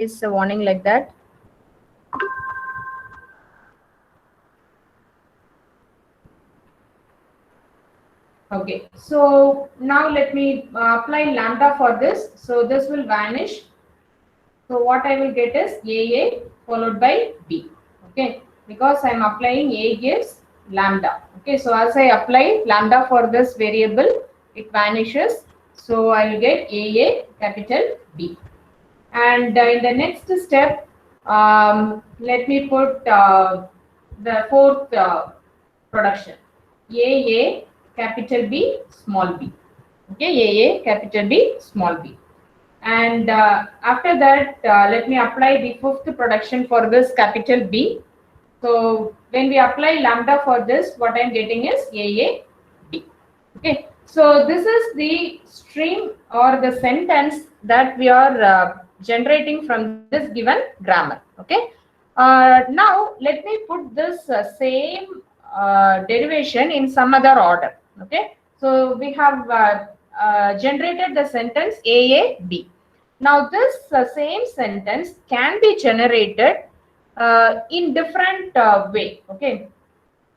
is a warning like that. Okay, so now let me apply lambda for this. So this will vanish. So what I will get is AA followed by B. Okay, because I am applying A gives lambda. Okay, so as I apply lambda for this variable, it vanishes. So I will get AA capital B. And in the next step, let me put the fourth production. AA capital B small b. Okay, AA capital B small b. And after that, let me apply the fifth production for this capital B. So when we apply lambda for this, what I'm getting is AA B. Okay, so this is the string or the sentence that we are generating from this given grammar. Okay, now let me put this same derivation in some other order. Okay, so we have generated the sentence AAB. Now this same sentence can be generated in different way. Okay,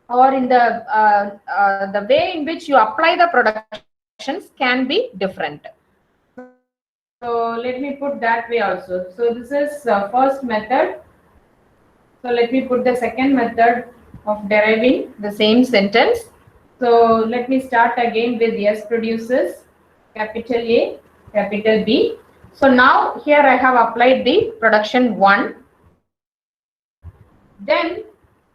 or in the way in which you apply the productions can be different. So let me put that way also. So this is first method. So let me put the second method of deriving the same sentence. So let me start again with S produces capital A, capital B. So now here I have applied the production 1. Then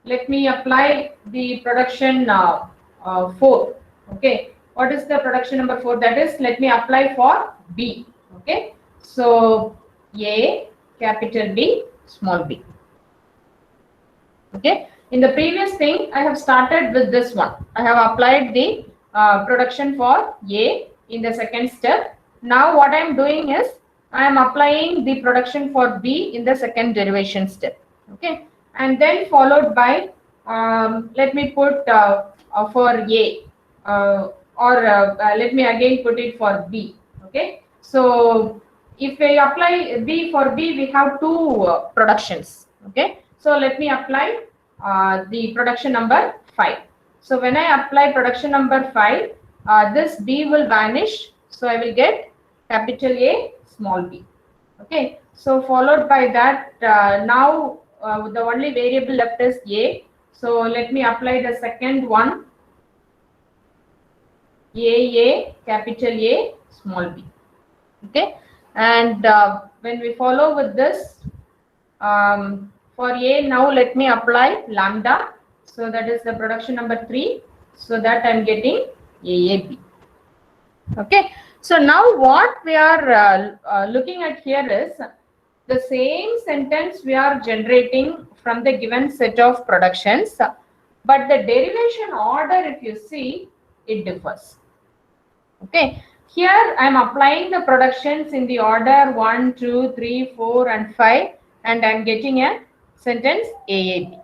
let me apply the production 4. Okay, what is the production number 4? That is, let me apply for B. Okay, so A capital B small b. Okay, in the previous thing I have started with this one. I have applied the production for A in the second step. Now what I am doing is I am applying the production for B in the second derivation step. Okay, and then followed by let me put for A or let me again put it for B. Okay, so if we apply B for B, we have two productions. Okay, so let me apply the production number 5. So when I apply production number 5, this B will vanish. So I will get capital A small b. Okay, so followed by that, now the only variable left is A. So let me apply the second one, A capital A small b. Okay, and when we follow with this, for A, now let me apply lambda. So that is the production number 3. So that I'm getting AAB. Okay, so now what we are looking at here is the same sentence we are generating from the given set of productions, but the derivation order, if you see, it differs. Okay, here I am applying the productions in the order 1, 2, 3, 4, and 5, and I am getting a sentence AAB.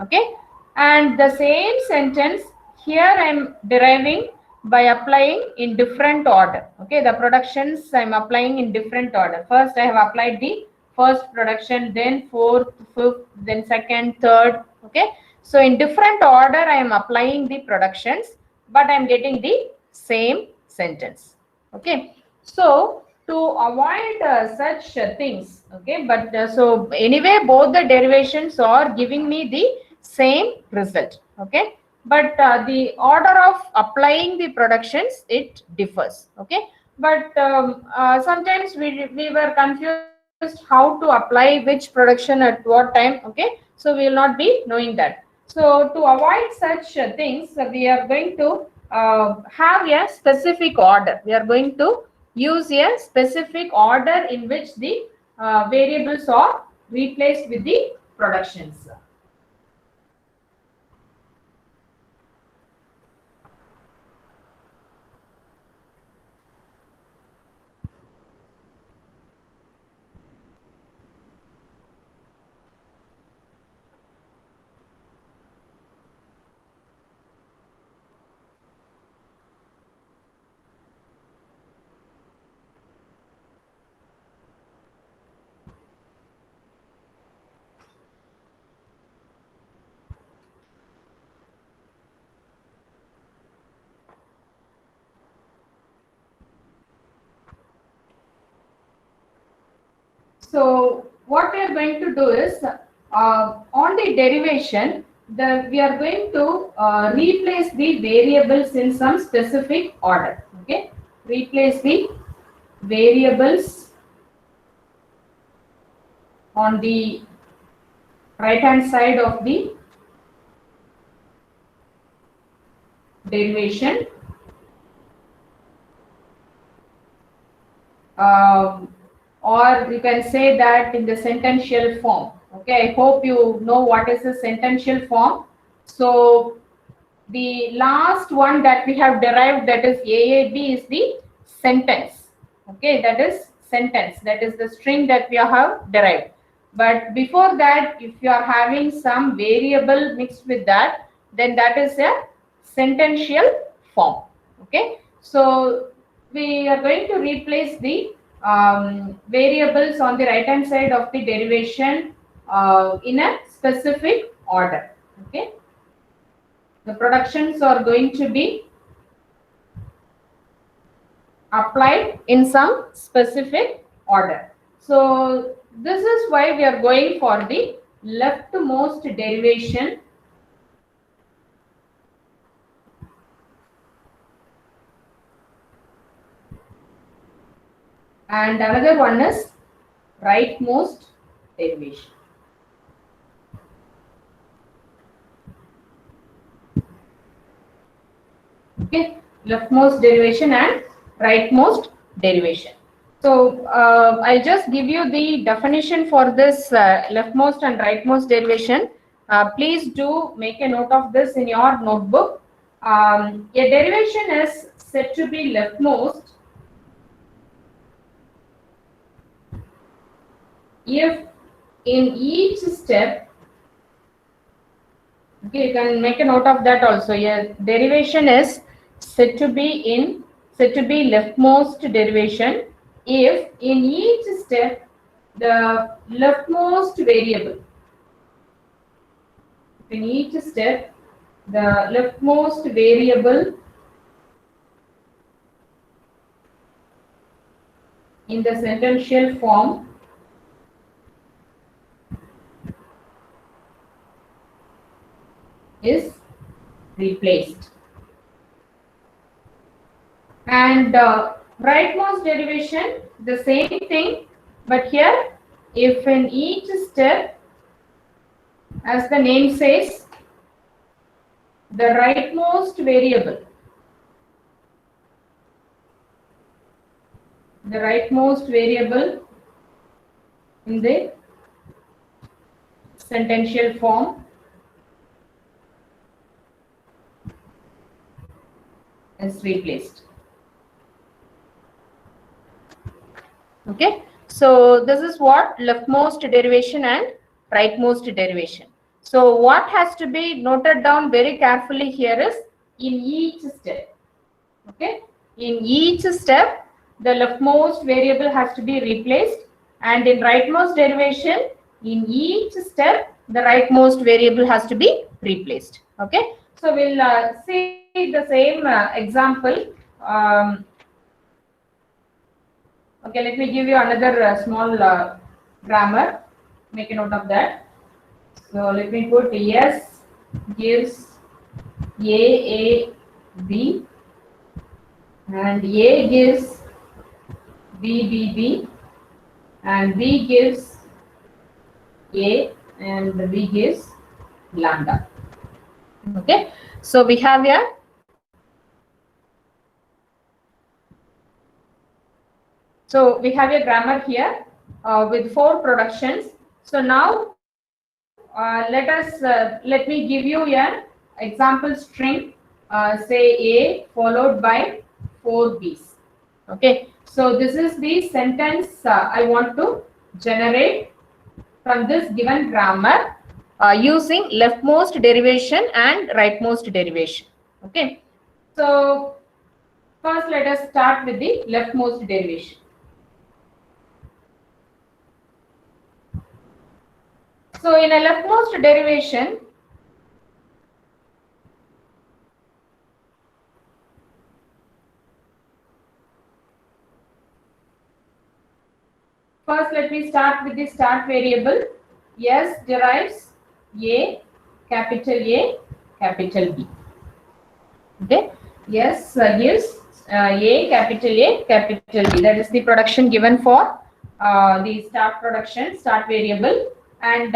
Okay, and the same sentence here I am deriving by applying in different order. Okay, the productions I am applying in different order. First I have applied the first production, then fourth, fifth, then second, third. Okay, so in different order I am applying the productions, but I am getting the same sentence. Okay, so to avoid such things, okay, but so anyway both the derivations are giving me the same result. Okay, but the order of applying the productions, it differs. Okay, but sometimes we were confused how to apply which production at what time. Okay, so we will not be knowing that. So to avoid such things, we are going to have a specific order. We are going to use a specific order in which the variables are replaced with the productions. So what we are going to do is on the derivation, we are going to replace the variables in some specific order. Okay, replace the variables on the right hand side of the derivation, um, or you can say that in the sentential form. Okay, I hope you know what is the sentential form. So the last one that we have derived, that is AAB, is the sentence. Okay, that is sentence, that is the string that we have derived. But before that, if you are having some variable mixed with that, then that is a sentential form. Okay, so we are going to replace the variables on the right hand side of the derivation in a specific order. Okay, the productions are going to be applied in some specific order. So this is why we are going for the leftmost derivation, and another one is rightmost derivation. Okay, leftmost derivation and rightmost derivation. So I'll just give you the definition for this leftmost and rightmost derivation. Please do make a note of this in your notebook. A derivation is said to be leftmost if in each step, okay, you can make a note of that also. A derivation is said to be leftmost derivation if in each step the leftmost variable, in each step the leftmost variable in the sentential form is replaced. And rightmost derivation, the same thing, but here if in each step, as the name says, the rightmost variable, the rightmost variable in the sentential form is replaced. Okay, so this is what leftmost derivation and rightmost derivation. So what has to be noted down very carefully here is in each step. Okay, in each step the leftmost variable has to be replaced, and in rightmost derivation in each step the rightmost variable has to be replaced. Okay, so we'll see the same example. Okay, let me give you another small grammar. Make a note of that. So let me put S gives A, and A gives B, and B gives A, and B gives lambda. Okay, so we have a grammar here with 4 productions. So now let me give you an example string, say A followed by 4 B's. Okay, so this is the sentence I want to generate from this given grammar using leftmost derivation and rightmost derivation. Okay, so first let us start with the leftmost derivation. So in a leftmost derivation, first first let me start with the start variable. S derives A, capital B. Okay. Yes, gives A, capital B. That is the production given for the start production, start variable. And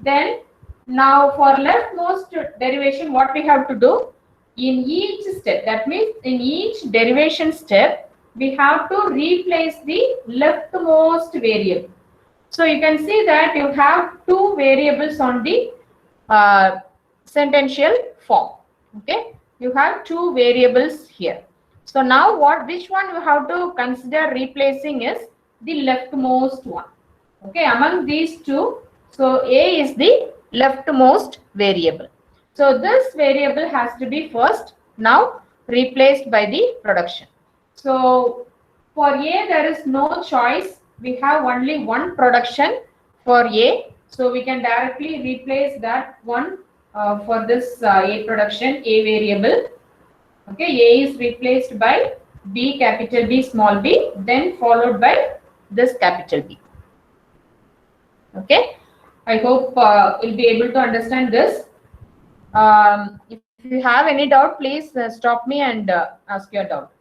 then now for leftmost derivation, what we have to do in each step, that means in each derivation step, we have to replace the leftmost variable. So you can see that you have two variables on the uh, sentential form. Okay, you have two variables here. So now which one you have to consider replacing is the leftmost one. Okay, among these two, so A is the leftmost variable. So this variable has to be first now replaced by the production. So for A there is no choice. We have only one production for A. So we can directly replace that one for this A production, A variable. Okay, A is replaced by B, capital B, small b, then followed by this capital B. Okay, I hope you'll be able to understand this. If you have any doubt, please stop me and ask your doubt.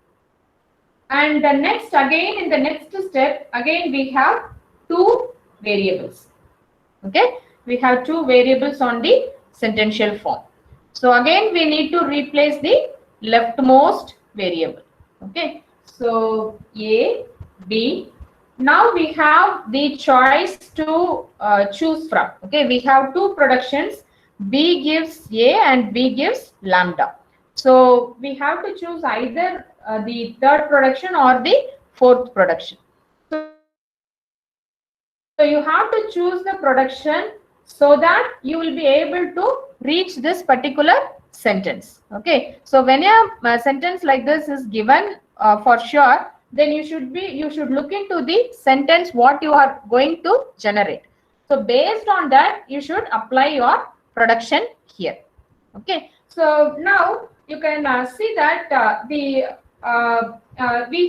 And the next, again in the next step, again we have two variables. Okay, we have two variables on the sentential form. So again we need to replace the leftmost variable. Okay, so A, B. Now we have the choice to choose from. Okay, we have two productions. B gives A and B gives lambda. So we have to choose either the third production or the fourth production. So you have to choose the production so that you will be able to reach this particular sentence. Okay, so when a sentence like this is given for sure, then you should look into the sentence what you are going to generate. So based on that, you should apply your production here. Okay, so now you can see that we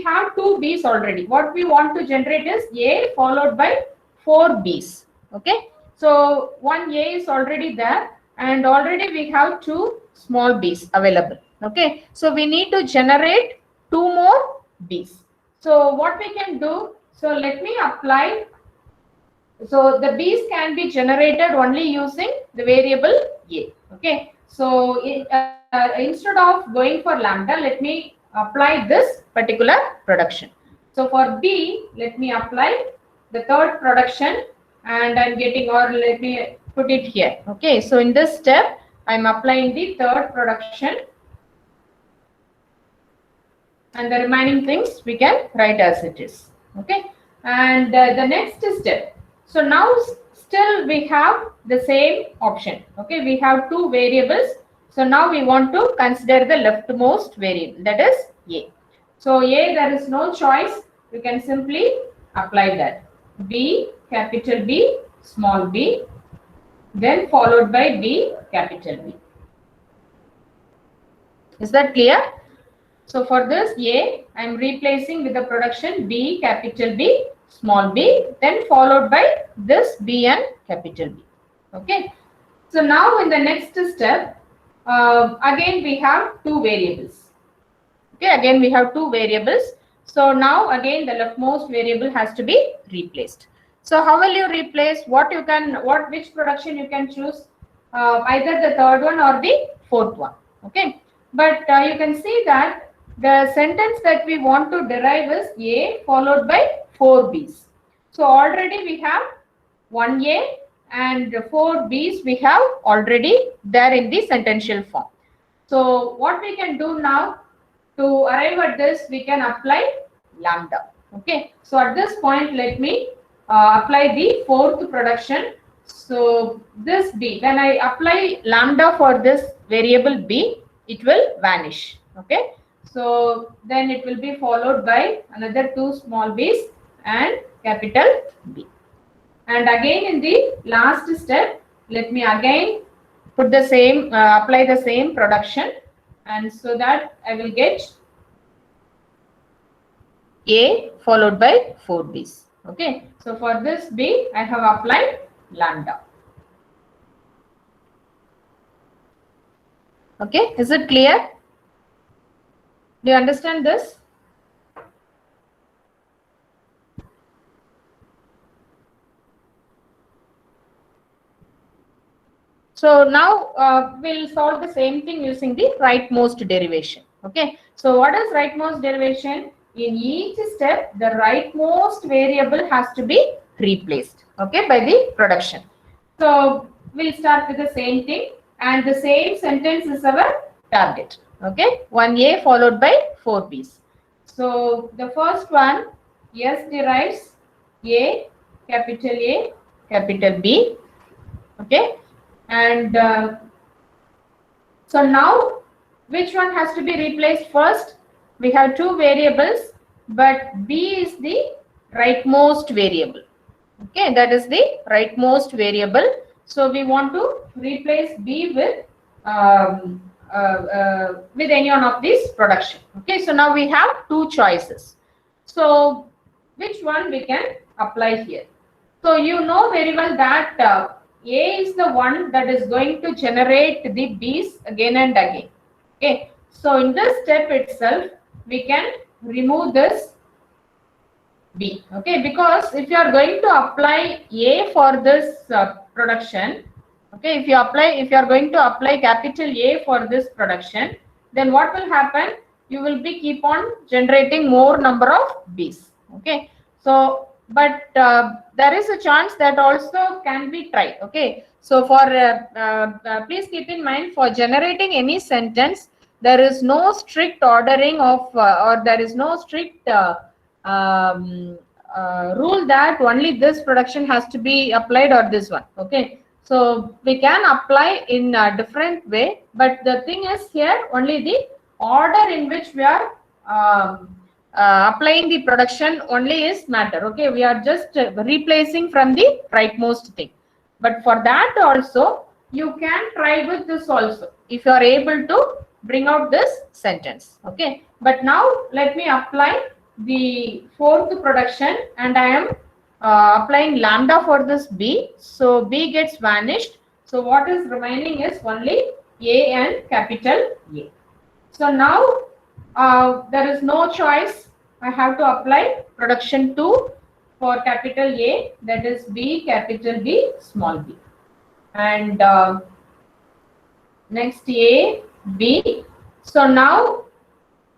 have two B's already. What we want to generate is A followed by 4 B's. Okay, so one A is already there and already we have two small B's available. Okay, so we need to generate two more B's. So what we can do, so let me apply. So the B's can be generated only using the variable A. Okay, so instead of going for lambda, let me apply this particular production. So for B, let me apply the third production and I'm getting, or let me put it here. Okay, so in this step, I'm applying the third production and the remaining things we can write as it is. Okay, and the next step. So now still we have the same option. Okay, we have two variables. So now we want to consider the leftmost variable, that is A. So A, there is no choice. You can simply apply that. B, capital B, small b, then followed by B, capital B. Is that clear? So for this A, I am replacing with the production B, capital B, small b, then followed by this B and capital B. Okay. So now in the next step, again we have two variables. Okay, again we have two variables. So now again the leftmost variable has to be replaced. So how will you replace? Which production you can choose? Either the third one or the fourth one. Okay, but you can see that the sentence that we want to derive is A followed by 4 B's. So already we have 1 A and 4 B's we have already there in the sentential form. So what we can do now to arrive at this, we can apply lambda. Okay, so at this point let me apply the fourth production. So this B, when I apply lambda for this variable B, it will vanish. Okay, so then it will be followed by another two small b's and capital B. And again in the last step, let me again put the same, apply the same production, and so that I will get A followed by 4 B's. Okay, so for this B, I have applied lambda. Okay, is it clear? Do you understand this? So now we'll solve the same thing using the rightmost derivation. Okay. So what is rightmost derivation? In each step, the rightmost variable has to be replaced. Okay, by the production. So we'll start with the same thing, and the same sentence is our target. Okay, 1A followed by 4Bs. So the first one, S derives A, capital B. Okay, and so now which one has to be replaced first? We have two variables, but B is the rightmost variable. Okay, that is the rightmost variable. So we want to replace B with any one of these production. Okay, so now we have two choices. So which one we can apply here? So you know very well that A is the one that is going to generate the B's again and again. Okay, so in this step itself, we can remove this B. Okay, because if you are going to apply A for this production, okay, if you are going to apply capital A for this production, then what will happen? You will be keep on generating more number of B's. Okay, so but there is a chance that also can be tried. Okay, so for please keep in mind, for generating any sentence, there is no strict ordering of or there is no strict rule that only this production has to be applied or this one. Okay, so we can apply in a different way, but the thing is here only the order in which we are applying the production only is matter. Okay, we are just replacing from the rightmost thing, but for that also you can try with this also if you are able to bring out this sentence. Okay, but now let me apply the fourth production, and I am applying lambda for this B. So B gets vanished. So what is remaining is only A and capital A. So now there is no choice. I have to apply production 2 for capital A, that is B, capital B, small b. And next A, B. So now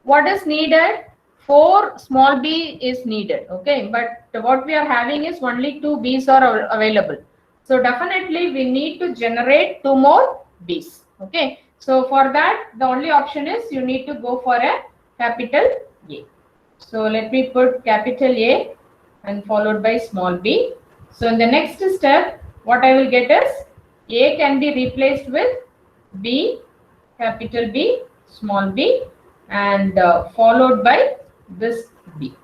what is needed? 4 small b is needed. Okay, but what we are having is only 2 b's are available. So definitely we need to generate 2 more b's. Okay, so for that the only option is you need to go for a capital A. So let me put capital A and followed by small b. So in the next step, what I will get is A can be replaced with B, capital B, small b, and followed by this B.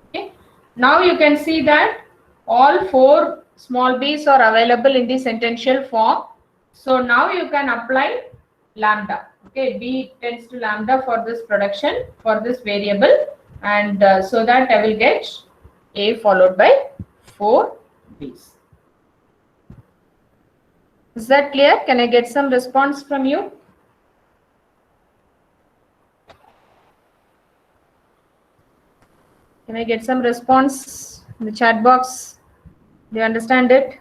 Okay, now you can see that all 4 small b's are available in the sentential form. So now you can apply lambda. Okay, B tends to lambda for this production for this variable, and so that I will get A followed by 4 b's. Is that clear? Can I get some response from you? Can I get some response in the chat box? Do you understand it?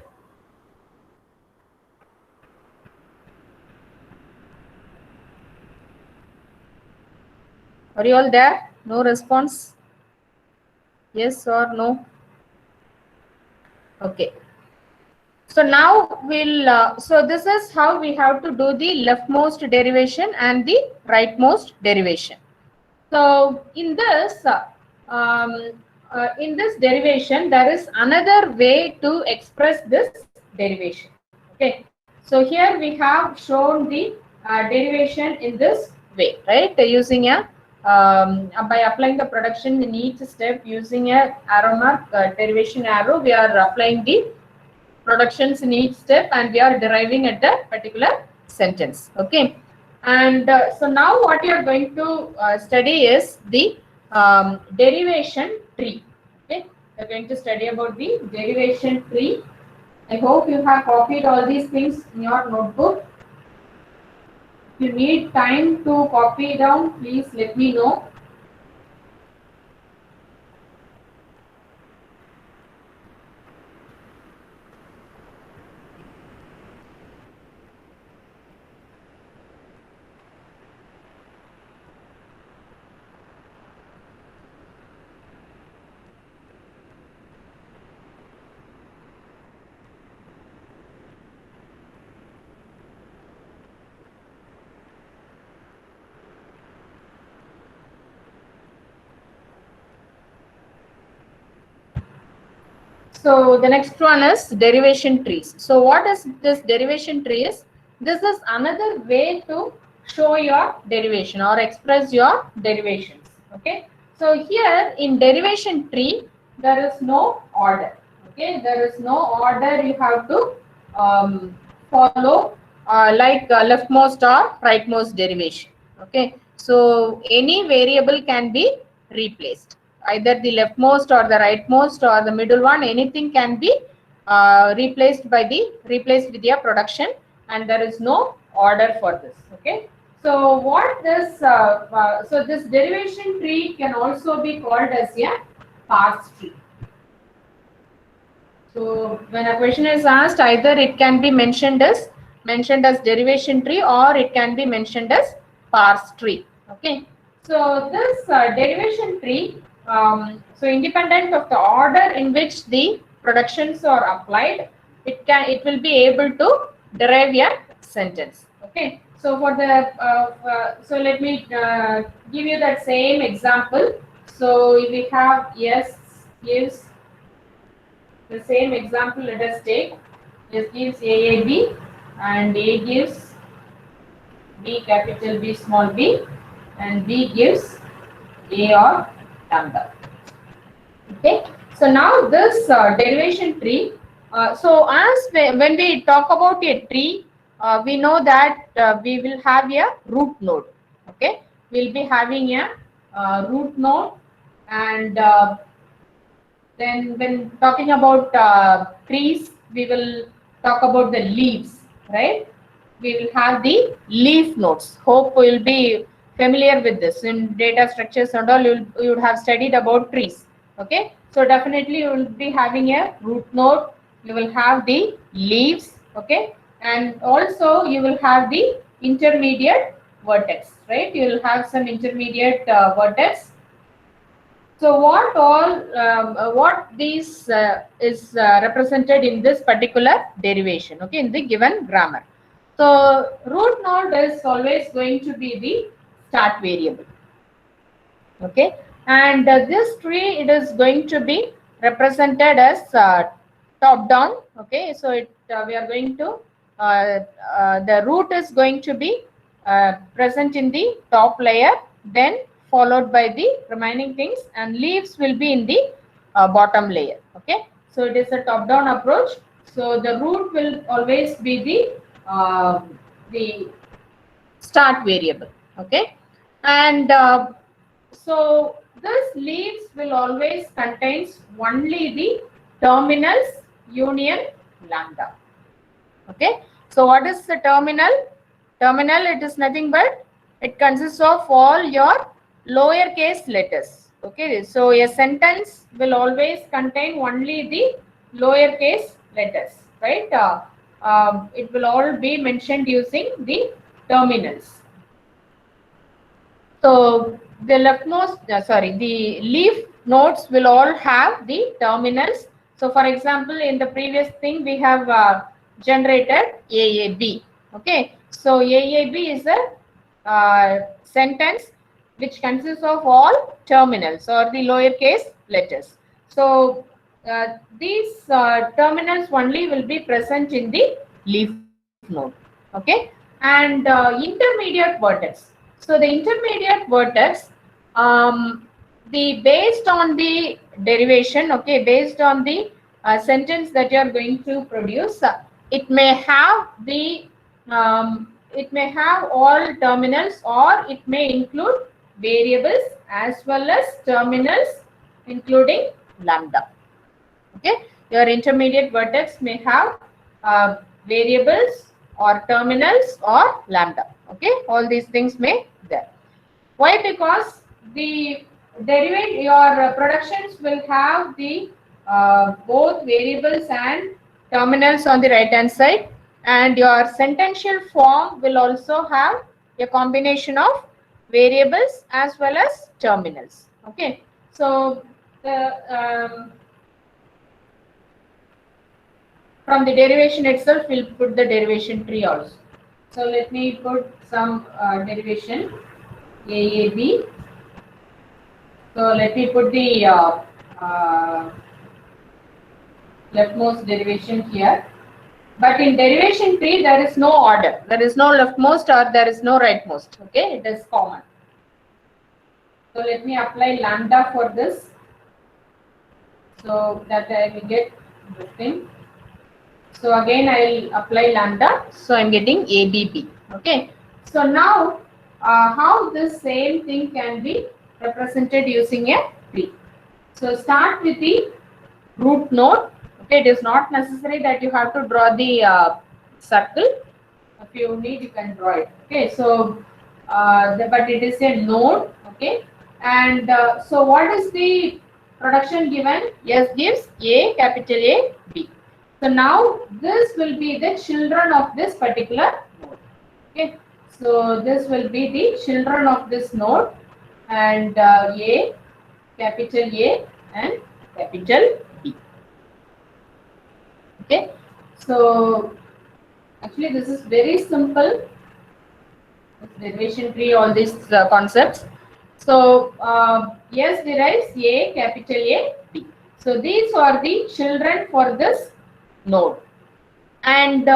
Are you all there? No response? Yes or no? Okay. So now we'll, so this is how we have to do the leftmost derivation and the rightmost derivation. So in this derivation, there is another way to express this derivation. Okay, so here we have shown the derivation in this way, right? Using a by applying the production in each step using a arrow mark derivation arrow, we are applying the productions in each step and we are deriving at a particular sentence. Okay, and so now what you are going to study is the derivation tree. Okay, We are going to study about the derivation tree. I hope you have copied all these things in your notebook. If you need time to copy down, please let me know. So the next one is derivation trees. So what is this derivation tree is? This is another way to show your derivation or express your derivations. Okay. So here in derivation tree, there is no order. Okay. There is no order you have to follow like leftmost or rightmost derivation. Okay. So any variable can be replaced, either the leftmost or the rightmost or the middle one, anything can be replaced with your production, and there is no order for this. Okay. So what this so this derivation tree can also be called as a parse tree. So when a question is asked, either it can be mentioned as derivation tree, or it can be mentioned as parse tree. Okay. So this derivation tree, so independent of the order in which the productions are applied, it will be able to derive a sentence. Okay. So for the so let me give you that same example. So if we have yes gives the same example, let us take. S gives AAB and A gives B capital B small b, and B gives A or lambda. Okay. So now this derivation tree. So as when we talk about a tree, we know that we will have a root node. Okay. We'll be having a root node, and then when talking about trees, we will talk about the leaves, right? We will have the leaf nodes. Hope you will be familiar with this. In data structures and all, you would have studied about trees. Okay. So definitely you will be having a root node. You will have the leaves. Okay. And also you will have the intermediate vertex, right? You will have some intermediate vertex. So what these is represented in this particular derivation, okay, in the given grammar. So root node is always going to be the start variable, okay, and this tree, it is going to be represented as top down, okay. So we are going to the root is going to be present in the top layer, then followed by the remaining things, and leaves will be in the bottom layer. Okay. So it is a top down approach. So the root will always be the start variable. Okay. And so this leaves will always contains only the terminals union lambda. Okay. So what is the terminal? Terminal, it is nothing but it consists of all your lowercase letters. Okay. So a sentence will always contain only the lowercase letters, right? It will all be mentioned using the terminals. So the the leaf nodes will all have the terminals. So for example, in the previous thing, we have generated AAB. Okay. So AAB is a sentence which consists of all terminals or the lowercase letters. So these terminals only will be present in the leaf node. Okay. And intermediate vertex. So the intermediate vertex, based on the derivation, okay, based on the sentence that you are going to produce, it may have all terminals, or it may include variables as well as terminals, including lambda. Okay, your intermediate vertex may have variables or terminals or lambda. Okay, all these things may there. Why? Because the derivative, your productions will have the both variables and terminals on the right hand side, and your sentential form will also have a combination of variables as well as terminals. Okay, so the from the derivation itself, we'll put the derivation tree also. So let me put some derivation AAB. So let me put the uh, leftmost derivation here. But in derivation tree, there is no order. There is no leftmost or there is no rightmost. Okay, it is common. So let me apply lambda for this. So that I will get this thing. So again, I will apply lambda. So I'm getting ABB. Okay. So now, how this same thing can be represented using a tree? So start with the root node. Okay, it is not necessary that you have to draw the circle. If you need, you can draw it. Okay, so but it is a node. Okay, and so what is the production given? S gives A, capital A, B. So now this will be the children of this particular node. Okay, so this will be the children of this node, and A, capital A, and capital B. Okay, so actually this is very simple. Derivation tree, all these concepts. So S derives A, capital A, B. So these are the children for this node. And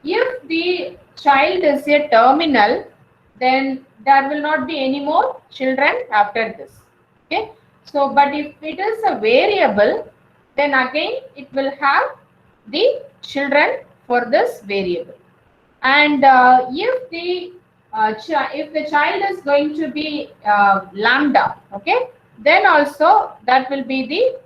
if the child is a terminal, then there will not be any more children after this. Okay. So, but if it is a variable, then again it will have the children for this variable. And if the child is going to be lambda, okay, then also that will be the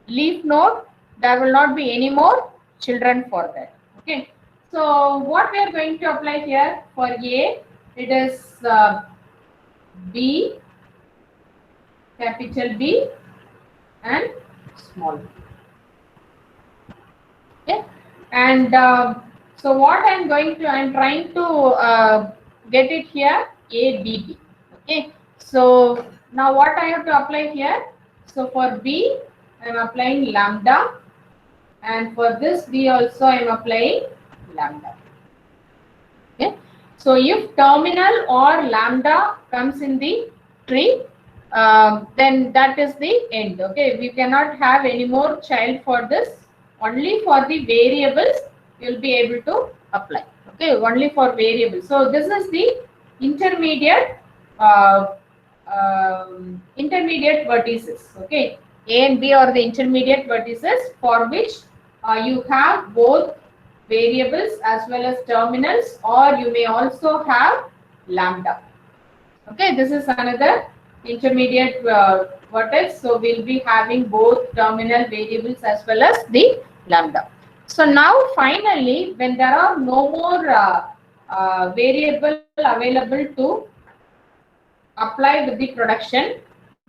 leaf node. There will not be any more children for that. Okay. So what we are going to apply here for A, it is B, capital B, and small. Okay. And so what I'm trying to get it here, ABB. Okay. So now what I have to apply here? So for B, I'm applying lambda, and for this B also I'm applying lambda. Okay. So if terminal or lambda comes in the tree, then that is the end. Okay. We cannot have any more child for this. Only for the variables you will be able to apply. Okay, only for variables. So this is the intermediate intermediate vertices. Okay, A and B are the intermediate vertices for which you have both variables as well as terminals, or you may also have lambda. Okay, this is another intermediate vertex. So we'll be having both terminal variables as well as the lambda. So now finally, when there are no more variable available to apply with the production,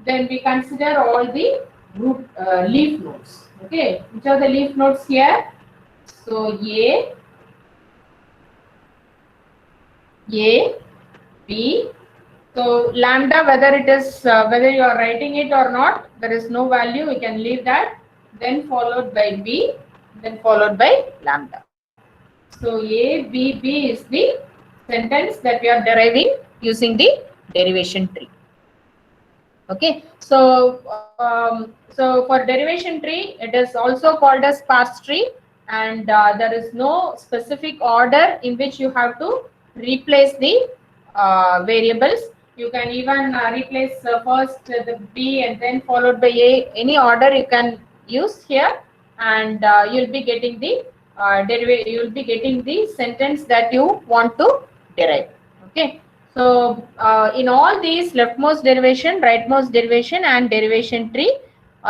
then we consider all the root leaf nodes. Okay, which are the leaf nodes here? So A, B. So lambda, whether it is whether you are writing it or not, there is no value. We can leave that. Then followed by B, then followed by lambda. So A, B, B is the sentence that we are deriving using the derivation tree. Okay. So so for derivation tree, it is also called as sparse tree, and there is no specific order in which you have to replace the variables. You can even replace first the B and then followed by A. Any order you can use here, and you'll be getting the you'll be getting the sentence that you want to derive. Okay. So in all these leftmost derivation, rightmost derivation, and derivation tree,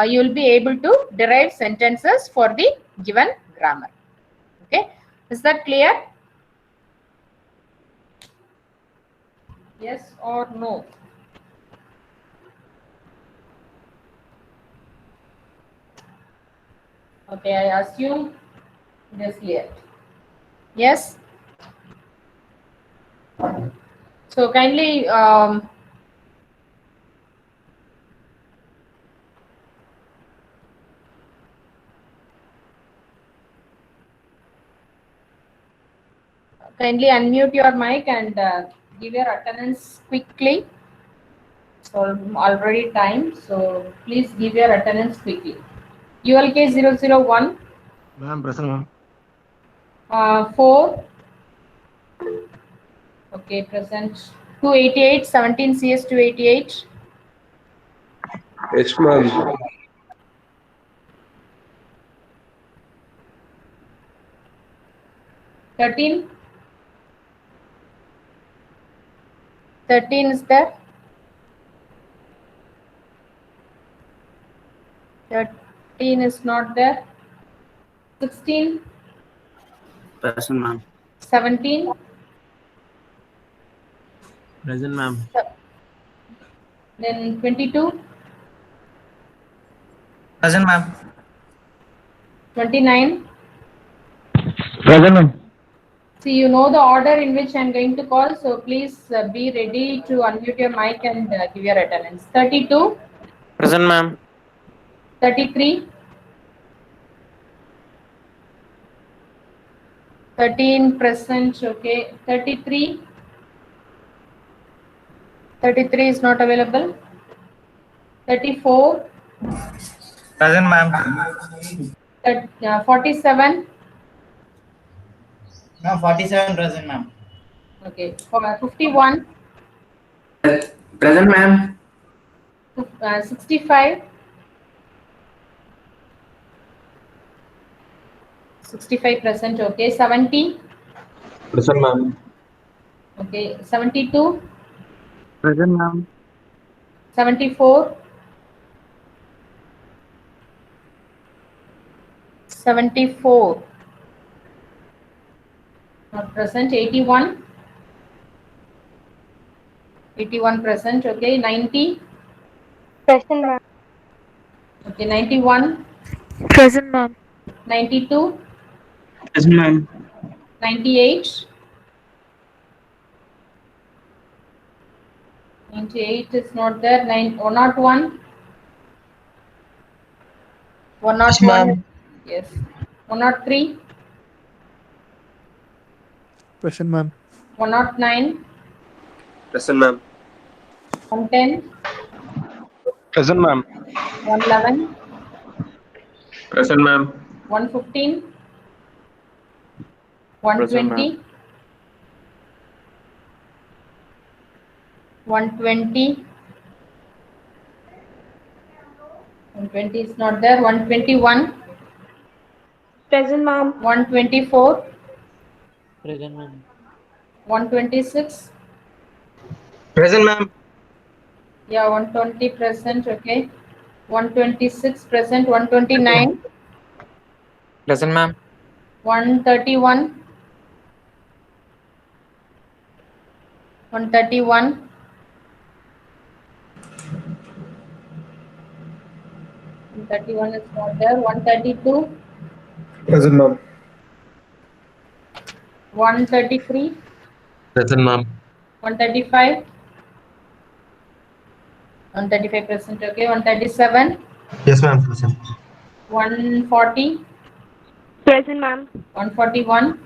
you will be able to derive sentences for the given grammar. Okay, is that clear? Yes or no? Okay, I assume it is clear. Yes. So kindly kindly unmute your mic and give your attendance quickly. So already time, so please give your attendance quickly. ULK 001. Ma'am, present ma'am. 4. Okay, present. 288, 17 CS 288. Yes, ma'am. 13. 13 is there. 13 is not there. 16. Present ma'am. 17. Present ma'am. Then 22. Present ma'am. 29. Present ma'am. See, you know the order in which I'm going to call, so please be ready to unmute your mic and give your attendance. 32. Present ma'am. 33. 13 present, okay. 33. 33 is not available. 34. Present ma'am. 47. Ma'am, 47 present ma'am. Okay. 51. Present, ma'am. 65. 65 present, okay. 70. Present, ma'am. Okay. 72. Present ma'am. 74. 74. Not present. 81. 81 present, okay. 90. Present, ma'am. Okay. 91. Present, ma'am. 92. Present ma'am. 98. 98 is not there. 101. 101. Yes. 103. Present, ma'am. 109. Present, ma'am. 110. Present, ma'am. 111. Present, ma'am. 115. Present, ma'am. 120. 120. 120 is not there. 121. Present, ma'am. 124. Present ma'am. 126. Present, ma'am. Yeah, 120 present, okay. 126 present. 129. Present ma'am. 131. 131. 131 is not there. 132. Present, ma'am. 133. Present, ma'am. 135. 135 present, okay. 137. Yes, ma'am. Present. 140. Present, ma'am. 141.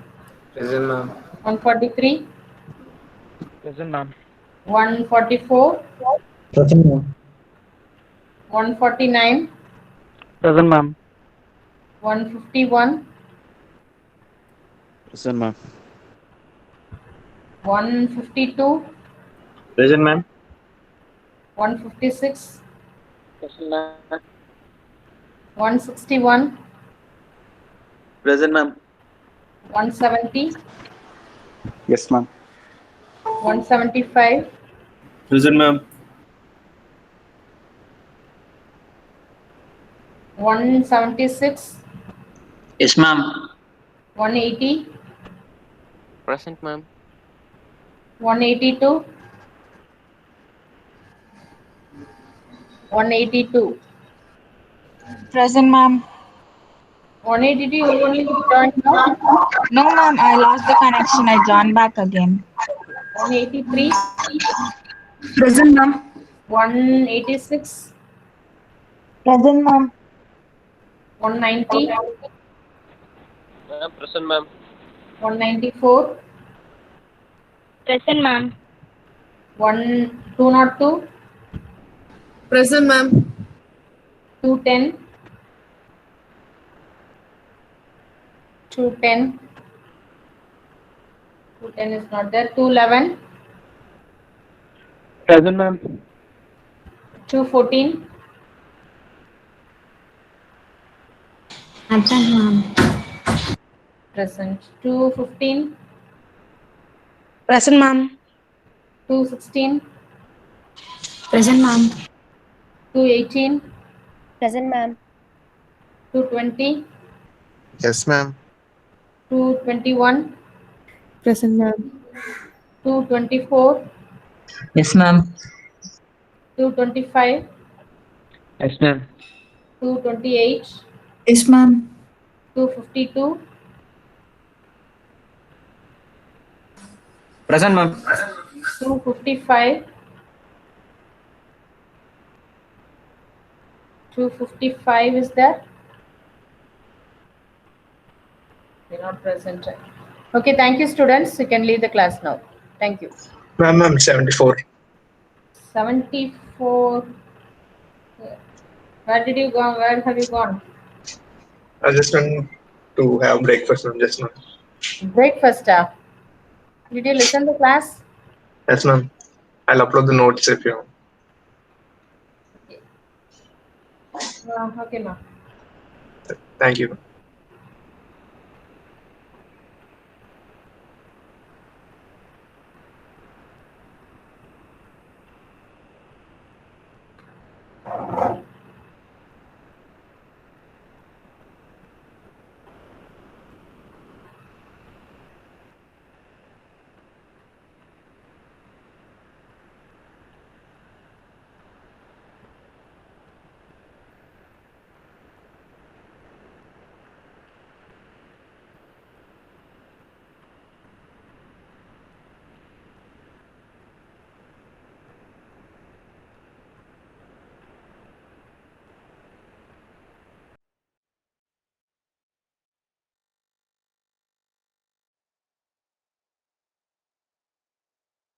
Present, ma'am. 143. Present ma'am. 144. Present ma'am. 149. Present ma'am. 151. Present ma'am. 152. Present, ma'am. 156. Present ma'am. 161. Present, ma'am. 170. Yes, ma'am. 175. Present, ma'am. 176, Yes, ma'am. 180, Present, ma'am. 182, 182, Present, ma'am. 182. You only joined now. No, ma'am, I lost the connection. I joined back again. 183, Present, ma'am. 186, Present, ma'am. 190, Ma'am, present, ma'am. 194, Present, ma'am. 202, Present, ma'am. 210, 210, 210 is not there. 211, Present, ma'am. 214, Present, ma'am. present. 215, Present, ma'am. 216, Present, ma'am. 218, Present, ma'am. 220, Yes, ma'am. 221, Present, ma'am. 224, Yes, ma'am. 225, Yes, ma'am. 228, Yes, ma'am. 252, Present, ma'am. 255, 255 is there? They're not present. Okay, thank you, students. You can leave the class now. Thank you. Ma'am, 74. 74. Where did you go? Where have you gone? I just went to have breakfast ma'am, just now. Breakfast. Did you listen to class? Yes, ma'am. I'll upload the notes if you want. Okay, okay, ma'am. Thank you.